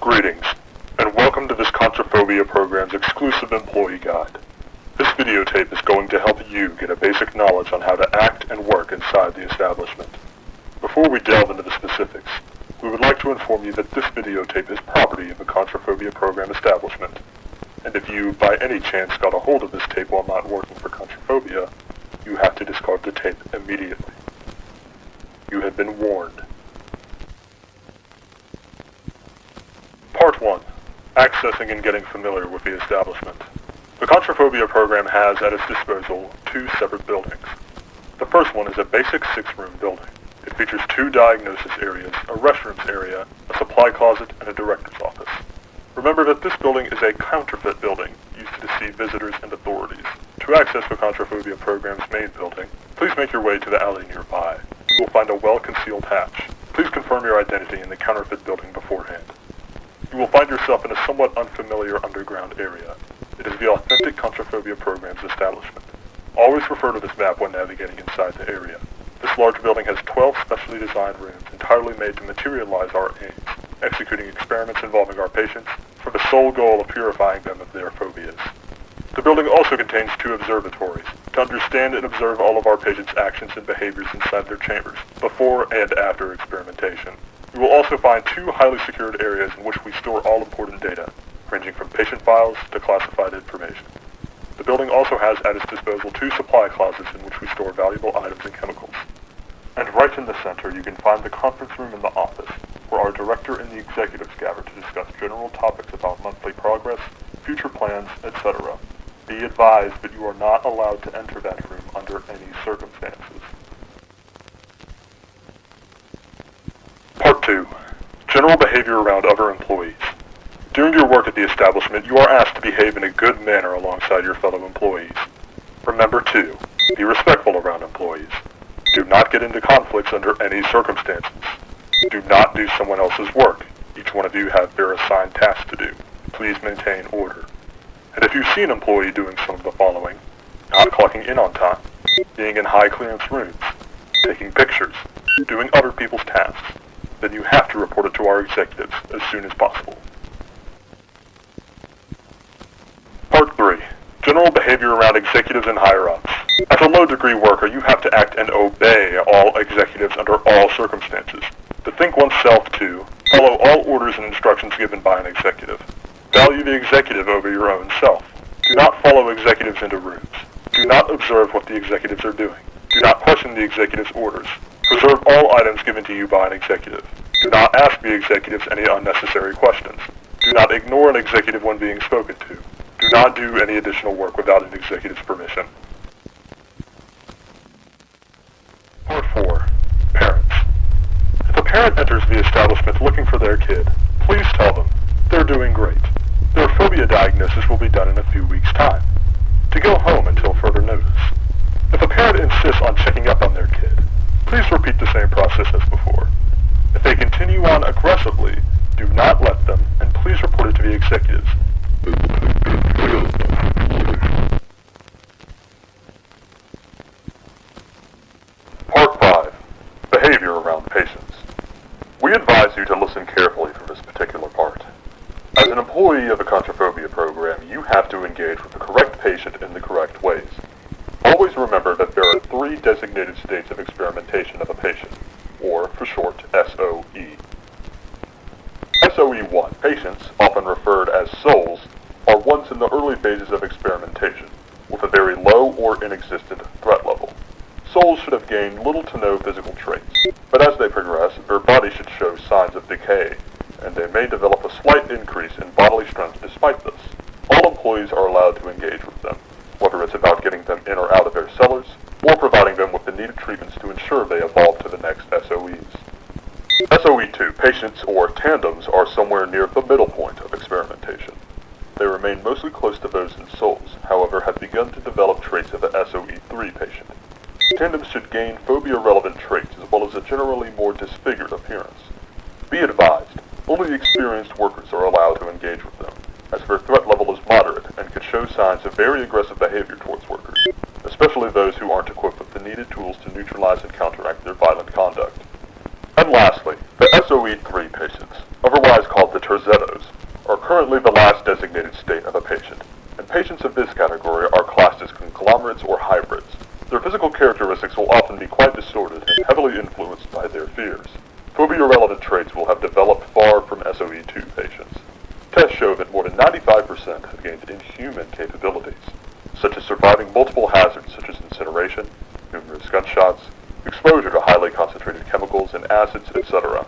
Greetings, and welcome to this Contraphobia program's exclusive employee guide. This videotape is going to help you get a basic knowledge on how to act and work inside the establishment. Before we delve into the specifics, we would like to inform you that this videotape is property of a Contraphobia program establishment, and if you, by any chance, got a hold of this tape while not working for Contraphobia, you have to discard the tape immediately. You have been warned. Part 1. Accessing and getting familiar with the establishment. The Contraphobia program has at its disposal two separate buildings. The first one is a basic 6-room building. It features 2 diagnosis areas, a restrooms area, a supply closet, and a director's office. Remember that this building is a counterfeit building, used to deceive visitors and authorities. To access the Contraphobia program's main building, please make your way to the alley nearby. You will find a well-concealed hatch. Please confirm your identity in the counterfeit building beforehand. You will find yourself in a somewhat unfamiliar underground area. It is the authentic Contraphobia program's establishment. Always refer to this map when navigating inside the area. This large building has 12 specially designed rooms entirely made to materialize our aims, executing experiments involving our patients for the sole goal of purifying them of their phobias. The building also contains 2 observatories to understand and observe all of our patients' actions and behaviors inside their chambers, before and after experimentation. You will also find 2 highly secured areas in which we store all important data, ranging from patient files to classified information. The building also has at its disposal 2 supply closets in which we store valuable items and chemicals. And right in the center, you can find the conference room in the office, where our director and the executives gather to discuss general topics about monthly progress, future plans, etc. Be advised that you are not allowed to enter that room under any circumstances. Part 2. General behavior around other employees. During your work at the establishment, you are asked to behave in a good manner alongside your fellow employees. Remember, too, be respectful around employees. Do not get into conflicts under any circumstances. Do not do someone else's work. Each one of you have their assigned tasks to do. Please maintain order. And if you see an employee doing some of the following: not clocking in on time, being in high clearance rooms, taking pictures, doing other people's tasks, then you have to report it to our executives as soon as possible. Part 3. General behavior around executives and higher-ups. As a low-degree worker, you have to act and obey all executives under all circumstances. To think oneself to follow all orders and instructions given by an executive. Value the executive over your own self. Do not follow executives into rooms. Do not observe what the executives are doing. Do not question the executive's orders. Preserve all items given to you by an executive. Do not ask the executives any unnecessary questions. Do not ignore an executive when being spoken to. Do not do any additional work without an executive's permission. Part 4. Parents. If a parent enters the establishment looking for their kid, please tell them they're doing great. Their phobia diagnosis will be done in a few weeks' time. To go home until further notice. If a parent insists on checking up on their kid, please repeat the same process as before. If they continue on aggressively, do not let them, and please report it to the executives. Part 5. Behavior around patients. We advise you to listen carefully for this particular part. As an employee of the Contraphobia program, you have to engage with the correct patient in the correct ways. Always remember that there are 3 designated states of experimentation of a patient, or for short, SOE. SOE1, patients, often referred as souls, are ones in the early phases of experimentation, with a very low or inexistent threat level. Souls should have gained little to no physical traits, but as they progress, their body should show signs of decay, and they may develop a slight increase in bodily strength despite this. All employees are allowed to engage with them, whether it's about getting them in or out of their cellars, or providing them with the needed treatments to ensure they evolve to the next SOEs. SOE2, patients or tandems, are somewhere near the middle point of experimentation. They remain mostly close to those in souls, however have begun to develop traits of a SOE3 patient. Tandems should gain phobia-relevant traits as well as a generally more disfigured appearance. Be advised, only experienced workers are allowed to engage with them, as their threat level is moderate and could show signs of very aggressive behavior towards workers, especially those who aren't equipped with the needed tools to neutralize and counteract their violent conduct. And lastly, the SOE3 patients, otherwise called the terzettos, influenced by their fears. Phobia-related traits will have developed far from SOE2 patients. Tests show that more than 95% have gained inhuman capabilities, such as surviving multiple hazards such as incineration, numerous gunshots, exposure to highly concentrated chemicals and acids, etc.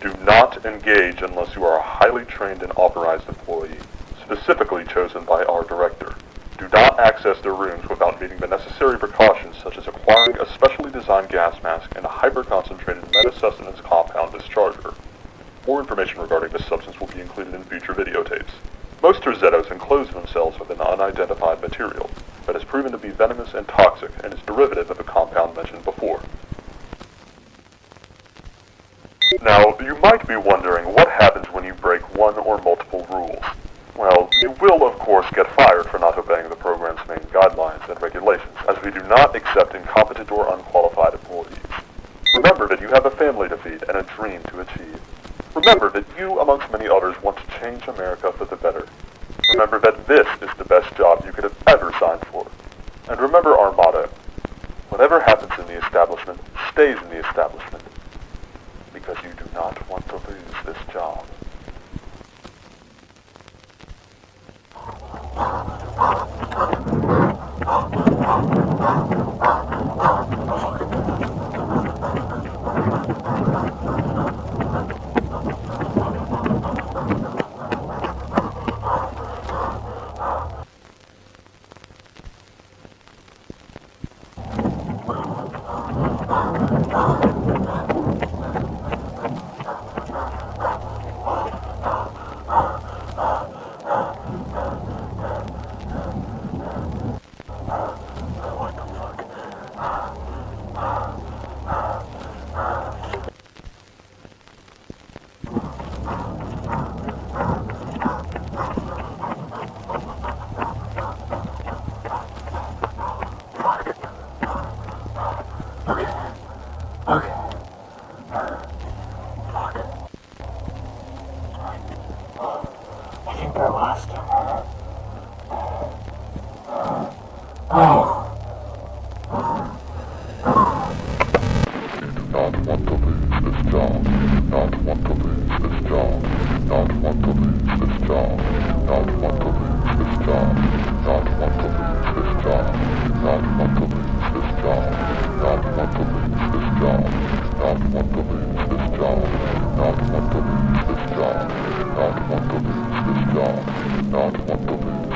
Do not engage unless you are a highly trained and authorized employee, specifically chosen by our director. Do not access their rooms without meeting the necessary precautions such as acquiring a specially designed gas mask and a hyper-concentrated meta-sustenance compound discharger. More information regarding this substance will be included in future videotapes. Most terzettos enclose themselves with an unidentified material that has proven to be venomous and toxic and is derivative of the compound mentioned before. Now, you might be wondering what happens when you break one or multiple rules. Well, you will of course get fired for not obeying the program's main guidelines and regulations, as we do not accept incompetent or unqualified employees. Remember that you have a family to feed and a dream to achieve. Remember that you, amongst many others, want to change America for the better. Remember that this is the best job you could have ever signed for. And remember our motto: whatever happens in the establishment stays in the establishment, because you do not want to lose this job. Not want to lose this job.